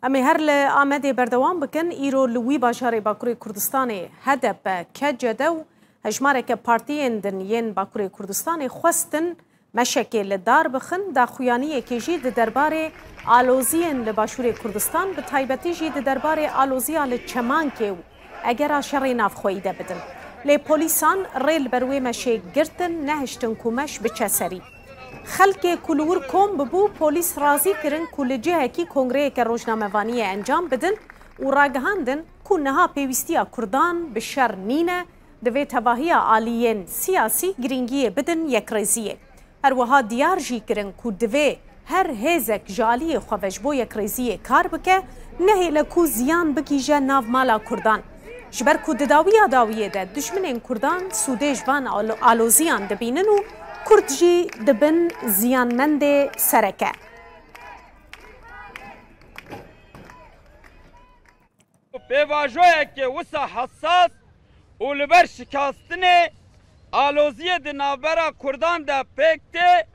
امی هر لآمده بردوام بکن ایرو لوی باشار باکوری کردستان هدف کجده و هجماره که پارتیین دنیین باکوری کردستان خواستن مشکل دار بخن دا خویانی کجی درباره آلوزین لباشور کردستان به تایبتی جی درباره آلوزی آل چمان که اگر شر ناف خویده بدن لی پولیسان ریل بروی مشه گرتن نهشتن کمش بچسری خلک کلور کوم ببو پلیس رازی کرن کل جهه کی کنگره که روزنامه‌وانی انجام بدن و راگهاندن که نها پیوستیا کردان به شر نینه دوی تباهی آلیین سیاسی گرینگی بدن یک ریزیه هر وها دیار جی کرن که دوی هر هزک جالی خوش بو یک ریزیه کار بکه نهی لکو زیان بگیجه ناو مالا کردان جبر که داویه ده دشمنین کردان سوده جوان آلوزیان دبینن و کرد جی دبن زیانمند سرکه پیواژویه که وسا حساس و لبر شکاستن آلوزی دنابرا کردان ده پکته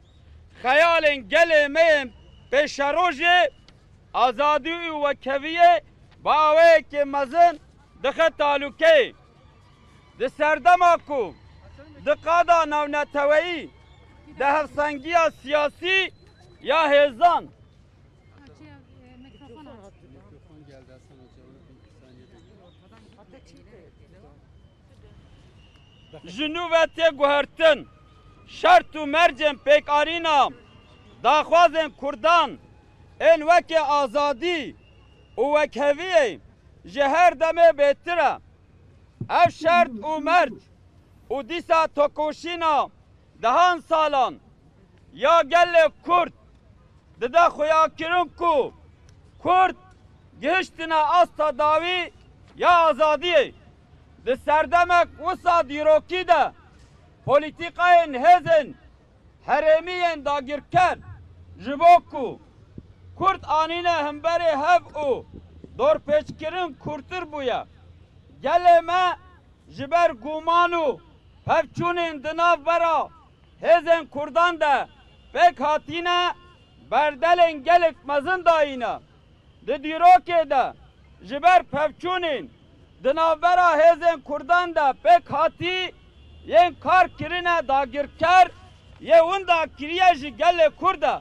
خیال گلمه پیشروژ آزادی و کویه باوی که مزن دخه تعلقه ده سردما کو ده قادا نونتوی ده هفسنگی سیاسی یا هزان جنوبت گوهرتن شرط و مرجم پیک آرینا داخوازن کردان این وک آزادی و وک هویه جهر دمه بهتره اف شرط و مرج و دیسا توکوشینا دهان سالان یا گل کرد دده خویا کرن کو کرد گهشتنا استا داوی یا آزادیه ده سردمک وسا دیروکی ده پولیتیقاین هزن حرمیین داگیرکر جبوکو کرد آنینه همبری هف او دور پیچکرین کرتر بویا گل ما جبر گومانو هفچونین دناف برا هزن کردان ده پک هاتینه بردلین گلک مزن دایینه ده دیروکی ده جبر پفچونین دناف برا هزن کردان ده پک هاتی ین کار کرینه داگیرکر یه اون دا کریه جی گل کرده